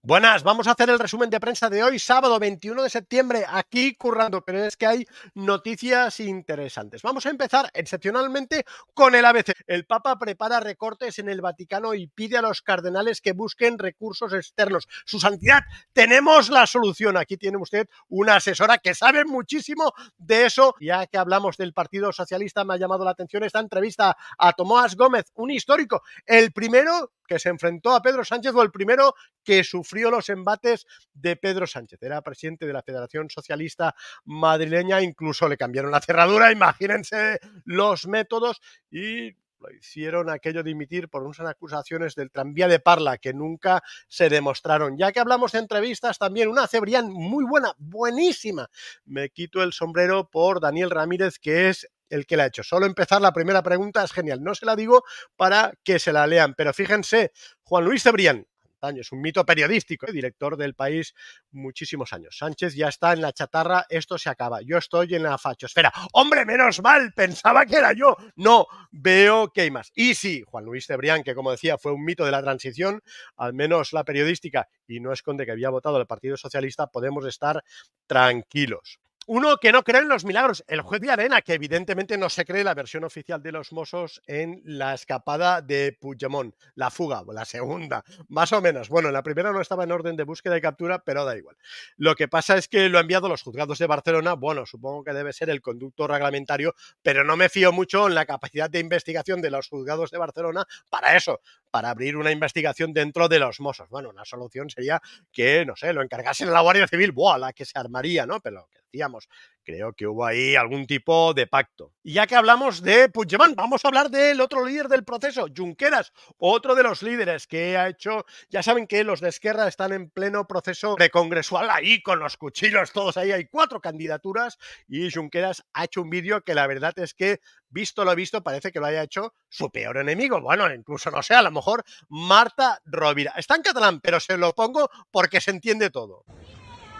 Buenas, vamos a hacer el resumen de prensa de hoy, sábado 21 de septiembre, aquí currando, pero es que hay noticias interesantes. Vamos a empezar excepcionalmente con el ABC. El Papa prepara recortes en el Vaticano y pide a los cardenales que busquen recursos externos. Su santidad, tenemos la solución. Aquí tiene usted una asesora que sabe muchísimo de eso. Ya que hablamos del Partido Socialista, me ha llamado la atención esta entrevista a Tomás Gómez, un histórico, el primero que se enfrentó a Pedro Sánchez o el primero que sufrió los embates de Pedro Sánchez. Era presidente de la Federación Socialista Madrileña, incluso le cambiaron la cerradura, imagínense los métodos, y lo hicieron aquello de dimitir por unas acusaciones del tranvía de Parla que nunca se demostraron. Ya que hablamos de entrevistas, también una Cebrián muy buena, buenísima. Me quito el sombrero por Daniel Ramírez, que es el que la ha hecho. Solo empezar la primera pregunta es genial. No se la digo para que se la lean, pero fíjense, Juan Luis Cebrián, años, un mito periodístico, director del País muchísimos años. Sánchez ya está en la chatarra, esto se acaba. Yo estoy en la fachosfera. ¡Hombre, menos mal! Pensaba que era yo. No, veo que hay más. Y sí, Juan Luis Cebrián, que como decía, fue un mito de la transición, al menos la periodística, y no esconde que había votado el Partido Socialista, podemos estar tranquilos. Uno que no cree en los milagros, el juez de Arena, que evidentemente no se cree la versión oficial de los Mossos en la escapada de Puigdemont, la fuga, la segunda, más o menos. Bueno, en la primera no estaba en orden de búsqueda y captura, pero da igual. Lo que pasa es que lo ha enviado a los juzgados de Barcelona, bueno, supongo que debe ser el conducto reglamentario, pero no me fío mucho en la capacidad de investigación de los juzgados de Barcelona para eso, para abrir una investigación dentro de los Mossos. Bueno, la solución sería que, no sé, lo encargasen a la Guardia Civil, ¡buah!, la que se armaría, ¿no? Pero lo que decíamos, creo que hubo ahí algún tipo de pacto. Y ya que hablamos de Puigdemont, vamos a hablar del otro líder del proceso, Junqueras, otro de los líderes que ha hecho, ya saben que los de Esquerra están en pleno proceso precongresual, ahí con los cuchillos todos ahí, hay 4 candidaturas y Junqueras ha hecho un vídeo que la verdad es que, visto lo visto, parece que lo haya hecho su peor enemigo. Bueno, incluso, no sé, a lo mejor Marta Rovira. Está en catalán, pero se lo pongo porque se entiende todo.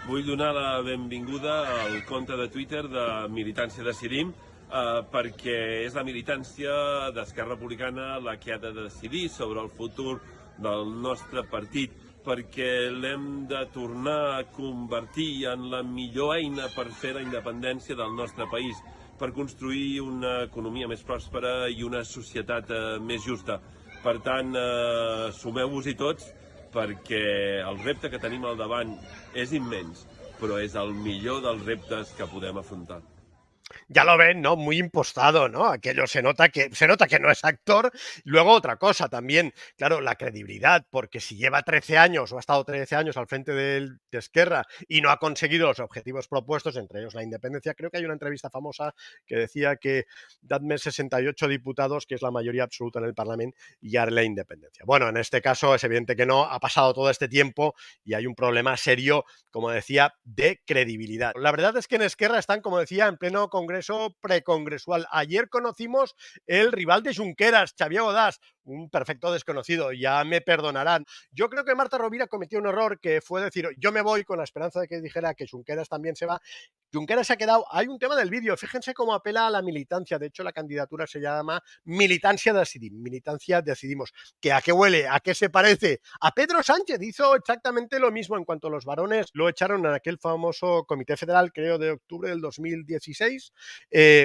Vull donar la benvinguda al compte de Twitter de Militància Decidim, perquè és la militància d'Esquerra Republicana la que ha de decidir sobre el futur del nostre partit, perquè l'hem de tornar a convertir en la millor eina per fer la independència del nostre país, per construir una economia més pròspera i una societat més justa. Per tant, sumeu-vos-hi tots, perquè el repte que tenim al davant és immens, però és el millor dels reptes que podem afrontar. Ya lo ven, ¿no? Muy impostado, ¿no? Aquello se nota que no es actor. Luego otra cosa también, claro, la credibilidad, porque si lleva 13 años o ha estado 13 años al frente de Esquerra y no ha conseguido los objetivos propuestos, entre ellos la independencia, creo que hay una entrevista famosa que decía que dadme 68 diputados, que es la mayoría absoluta en el Parlamento, y haré la independencia. Bueno, en este caso es evidente que no, ha pasado todo este tiempo y hay un problema serio, como decía, de credibilidad. La verdad es que en Esquerra están, como decía, en pleno congreso precongresual. Ayer conocimos el rival de Junqueras, Xavier Godás, un perfecto desconocido, ya me perdonarán. Yo creo que Marta Rovira cometió un error que fue decir, yo me voy con la esperanza de que dijera que Junqueras también se va. Junqueras se ha quedado, hay un tema del vídeo, fíjense cómo apela a la militancia, de hecho la candidatura se llama Militancia Decidim, Militancia Decidimos. ¿Que a qué huele? ¿A qué se parece? A Pedro Sánchez hizo exactamente lo mismo en cuanto a los varones, lo echaron en aquel famoso Comité Federal, creo, de octubre del 2016.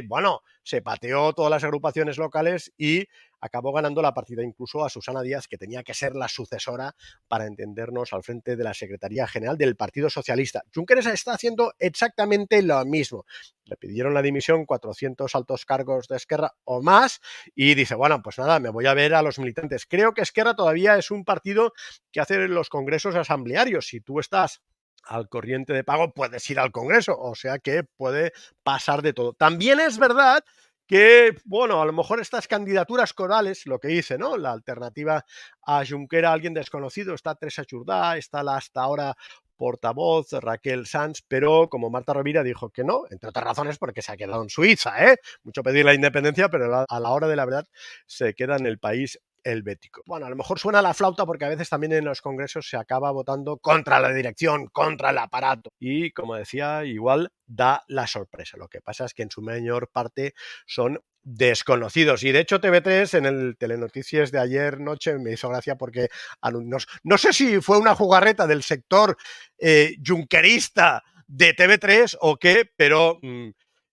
Bueno, se pateó todas las agrupaciones locales y acabó ganando la partida incluso a Susana Díaz, que tenía que ser la sucesora, para entendernos, al frente de la Secretaría General del Partido Socialista. Junqueras está haciendo exactamente lo mismo. Le pidieron la dimisión 400 altos cargos de Esquerra o más y dice, bueno, pues nada, me voy a ver a los militantes. Creo que Esquerra todavía es un partido que hace los congresos asamblearios. Si tú estás al corriente de pago, puedes ir al Congreso, o sea que puede pasar de todo. También es verdad que, bueno, a lo mejor estas candidaturas corales, lo que hice, ¿no? La alternativa a Junquera, alguien desconocido, está Teresa Jordà, está la hasta ahora portavoz Raquel Sanz, pero como Marta Rovira dijo que no, entre otras razones porque se ha quedado en Suiza, ¿eh? Mucho pedir la independencia, pero a la hora de la verdad se queda en el País helvético. Bueno, a lo mejor suena la flauta porque a veces también en los congresos se acaba votando contra la dirección, contra el aparato. Y como decía, igual da la sorpresa. Lo que pasa es que en su mayor parte son desconocidos. Y de hecho TV3 en el Telenoticias de ayer noche me hizo gracia porque no sé si fue una jugarreta del sector junquerista de TV3 o qué, pero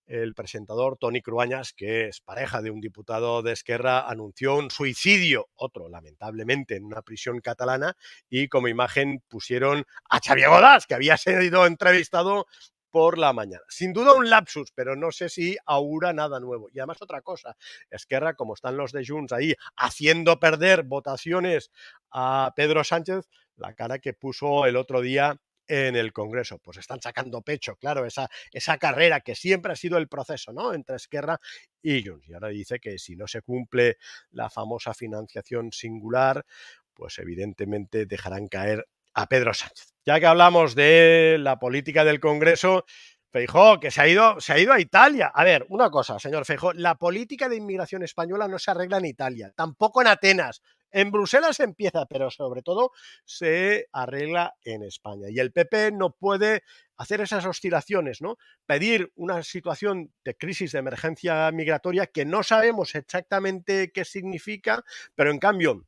el presentador Toni Cruanyes, que es pareja de un diputado de Esquerra, anunció un suicidio, otro lamentablemente en una prisión catalana, y como imagen pusieron a Xavier Godás, que había sido entrevistado por la mañana. Sin duda un lapsus, pero no sé si augura nada nuevo. Y además otra cosa, Esquerra, como están los de Junts ahí haciendo perder votaciones a Pedro Sánchez, la cara que puso el otro día en el Congreso, pues están sacando pecho, claro, esa carrera que siempre ha sido el proceso, ¿no?, entre Esquerra y Junts. Y ahora dice que si no se cumple la famosa financiación singular, pues evidentemente dejarán caer a Pedro Sánchez. Ya que hablamos de la política del Congreso, Feijóo, que se ha ido a Italia. A ver, una cosa, señor Feijóo, la política de inmigración española no se arregla en Italia, tampoco en Atenas. En Bruselas empieza, pero sobre todo se arregla en España. Y el PP no puede hacer esas oscilaciones, ¿no? Pedir una situación de crisis de emergencia migratoria que no sabemos exactamente qué significa, pero en cambio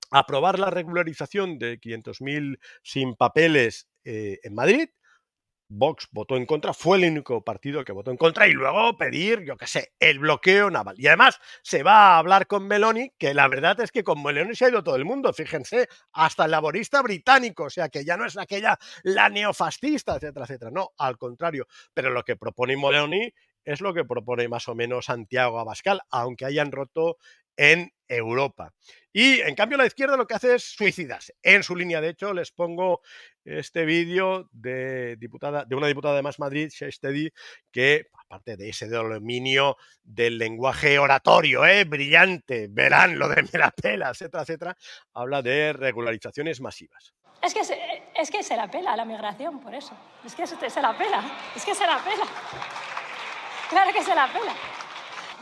aprobar la regularización de 500.000 sin papeles en Madrid. Vox votó en contra, fue el único partido que votó en contra, y luego pedir, yo qué sé, el bloqueo naval. Y además se va a hablar con Meloni, que la verdad es que con Meloni se ha ido todo el mundo, fíjense, hasta el laborista británico, o sea que ya no es aquella la neofascista, etcétera, etcétera. No, al contrario. Pero lo que propone Meloni es lo que propone más o menos Santiago Abascal, aunque hayan roto en Europa. Y en cambio la izquierda lo que hace es suicidarse. En su línea, de hecho, les pongo este vídeo de una diputada de Más Madrid, Shestedi, que aparte de ese dominio del lenguaje oratorio, brillante, verán lo de me la pela, etcétera, etcétera, habla de regularizaciones masivas. Es que se la pela la migración, por eso. Es que se la pela. Es que se la pela. Claro que se la pela.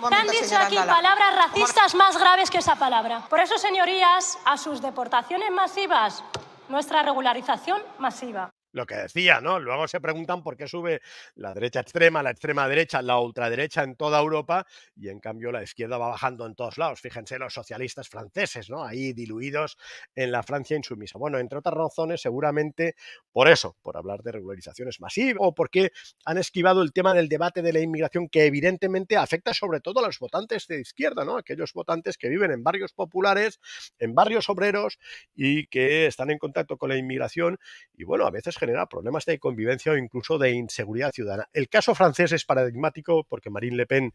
Me han dicho aquí palabras racistas más graves que esa palabra. Por eso, señorías, a sus deportaciones masivas, nuestra regularización masiva. Lo que decía, ¿no? Luego se preguntan por qué sube la derecha extrema, la extrema derecha, la ultraderecha en toda Europa, y en cambio la izquierda va bajando en todos lados. Fíjense los socialistas franceses, ¿no?, ahí diluidos en la Francia insumisa. Bueno, entre otras razones, seguramente por eso, por hablar de regularizaciones masivas, o porque han esquivado el tema del debate de la inmigración, que evidentemente afecta sobre todo a los votantes de izquierda, ¿no?, aquellos votantes que viven en barrios populares, en barrios obreros, y que están en contacto con la inmigración, y bueno, a veces genera problemas de convivencia o incluso de inseguridad ciudadana. El caso francés es paradigmático porque Marine Le Pen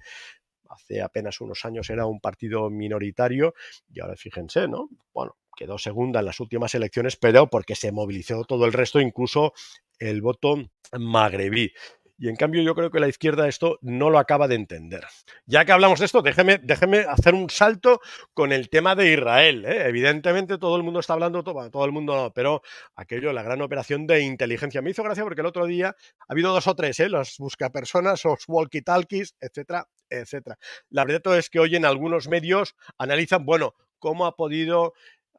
hace apenas unos años era un partido minoritario y ahora fíjense, ¿no? Bueno, quedó segunda en las últimas elecciones, pero porque se movilizó todo el resto, incluso el voto magrebí. Y en cambio yo creo que la izquierda esto no lo acaba de entender. Ya que hablamos de esto, déjeme hacer un salto con el tema de Israel. Evidentemente todo el mundo está hablando, todo el mundo no, pero aquello, la gran operación de inteligencia. Me hizo gracia porque el otro día ha habido 2 o 3, los buscapersonas, los walkie-talkies, etcétera, etcétera. La verdad es que hoy en algunos medios analizan, bueno, cómo ha podido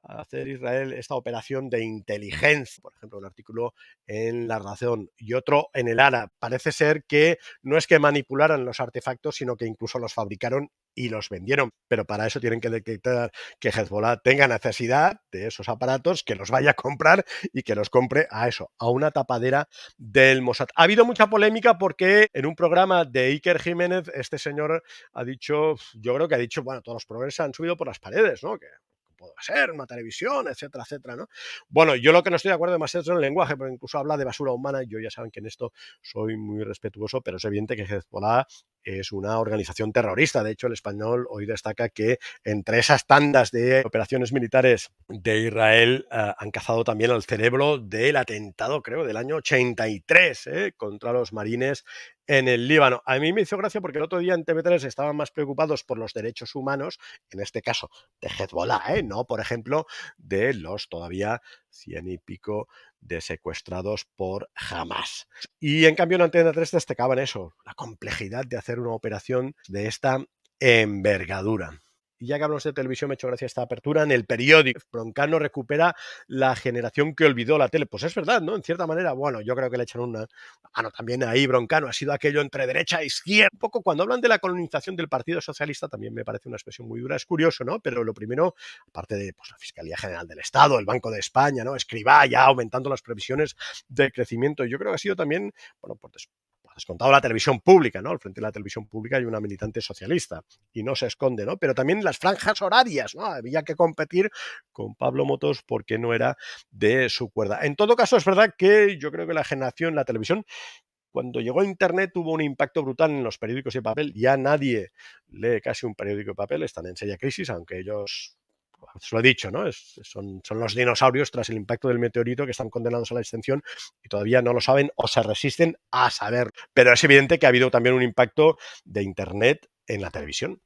hacer Israel esta operación de inteligencia. Por ejemplo, un artículo en La Razón y otro en el Ara. Parece ser que no es que manipularan los artefactos, sino que incluso los fabricaron y los vendieron. Pero para eso tienen que detectar que Hezbollah tenga necesidad de esos aparatos, que los vaya a comprar y que los compre a eso, a una tapadera del Mossad. Ha habido mucha polémica porque en un programa de Iker Jiménez este señor ha dicho, yo creo que ha dicho, bueno, todos los progresos han subido por las paredes, ¿no?, que puede ser una televisión, etcétera, etcétera, ¿no? Bueno, yo lo que no estoy de acuerdo demasiado es en el lenguaje, pero incluso habla de basura humana, y yo ya saben que en esto soy muy respetuoso, pero es evidente que Hezbollah es una organización terrorista. De hecho, el Español hoy destaca que entre esas tandas de operaciones militares de Israel han cazado también el cerebro del atentado, creo, del año 83 contra los marines en el Líbano. A mí me hizo gracia porque el otro día en TV3 estaban más preocupados por los derechos humanos, en este caso de Hezbollah, no, por ejemplo, de los todavía 100 y pico de secuestrados por Hamas. Y en cambio en Antena 3 destacaban eso, la complejidad de hacer una operación de esta envergadura. y ya que hablamos de televisión, me ha hecho gracia esta apertura en el periódico. Broncano recupera la generación que olvidó la tele. Pues es verdad, ¿no? En cierta manera, bueno, yo creo que le echan una mano también ahí. Broncano ha sido aquello entre derecha e izquierda. Un poco cuando hablan de la colonización del Partido Socialista, también me parece una expresión muy dura. Es curioso, ¿no? Pero lo primero, aparte de pues, la Fiscalía General del Estado, el Banco de España, ¿no? Escribá ya aumentando las previsiones de crecimiento. Yo creo que ha sido también, bueno, por descontado la televisión pública, ¿no? Al frente de la televisión pública hay una militante socialista y no se esconde, ¿no? Pero también las franjas horarias, ¿no? Había que competir con Pablo Motos porque no era de su cuerda. En todo caso, es verdad que yo creo que la generación, la televisión, cuando llegó a Internet tuvo un impacto brutal en los periódicos de papel. Ya nadie lee casi un periódico de papel, están en seria crisis, aunque ellos se lo he dicho, ¿no? Son los dinosaurios tras el impacto del meteorito que están condenados a la extinción y todavía no lo saben o se resisten a saber. Pero es evidente que ha habido también un impacto de Internet en la televisión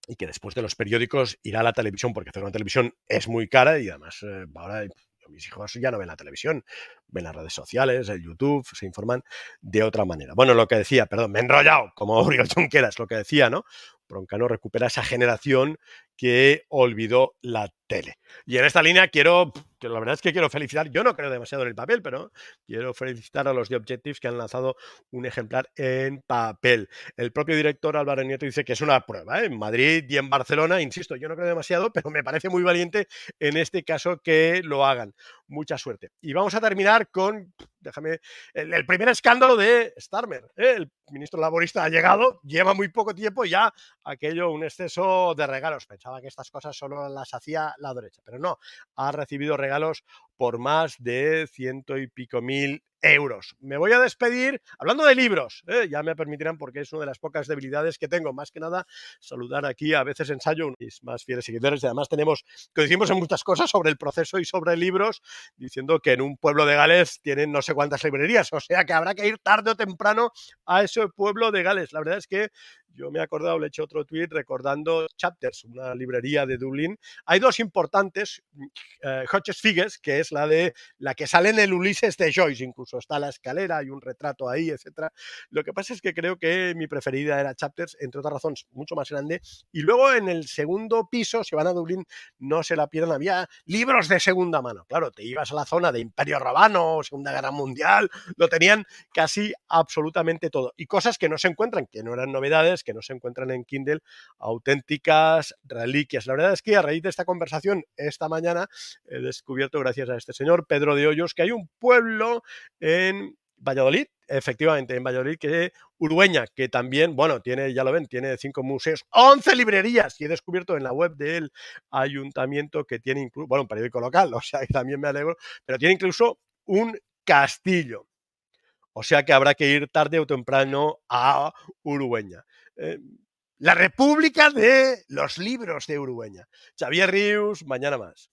y que después de los periódicos irá a la televisión porque hacer una televisión es muy cara y además ahora mis hijos ya no ven la televisión, ven las redes sociales, el YouTube, se informan de otra manera. Bueno, lo que decía, perdón, me he enrollado, como Oriol Junqueras, lo que decía, ¿no? Broncano recupera esa generación que olvidó la tele. Y en esta línea que la verdad es que quiero felicitar, yo no creo demasiado en el papel, pero quiero felicitar a los de Objectives que han lanzado un ejemplar en papel. El propio director Álvaro Nieto dice que es una prueba, ¿eh? En Madrid y en Barcelona, insisto, yo no creo demasiado, pero me parece muy valiente en este caso que lo hagan. Mucha suerte. Y vamos a terminar con, déjame, el primer escándalo de Starmer. El ministro laborista ha llegado, lleva muy poco tiempo y ya aquello, un exceso de regalos. Pensaba que estas cosas solo las hacía la derecha, pero no, ha recibido regalos por más de 100 y pico mil euros. Me voy a despedir hablando de libros, ya me permitirán porque es una de las pocas debilidades que tengo, más que nada saludar aquí, a veces ensayo mis más fieles seguidores y además coincidimos en muchas cosas sobre el proceso y sobre libros, diciendo que en un pueblo de Gales tienen no sé cuántas librerías, o sea que habrá que ir tarde o temprano a ese pueblo de Gales. La verdad es que yo me he acordado, le he hecho otro tuit recordando Chapters, una librería de Dublín. Hay dos importantes, Hodges Figes, que es la que sale en el Ulises de Joyce, incluso está la escalera, hay un retrato ahí, etcétera. Lo que pasa es que creo que mi preferida era Chapters, entre otras razones, mucho más grande. Y luego en el segundo piso, si van a Dublín, no se la pierdan, había libros de segunda mano. Claro, te ibas a la zona de Imperio Romano, Segunda Guerra Mundial, lo tenían casi absolutamente todo. Y cosas que no se encuentran, que no eran novedades, que no se encuentran en Kindle, auténticas reliquias. La verdad es que a raíz de esta conversación esta mañana he descubierto, gracias a este señor Pedro de Hoyos, que hay un pueblo en Valladolid, efectivamente, en Valladolid, que Urueña, que también, bueno, tiene, ya lo ven, tiene 5 museos, 11 librerías, y he descubierto en la web del ayuntamiento que tiene incluso, bueno, un periódico local, o sea, que también me alegro, pero tiene incluso un castillo. O sea que habrá que ir tarde o temprano a Urueña. La República de los Libros de Urueña. Xavier Rius, mañana más.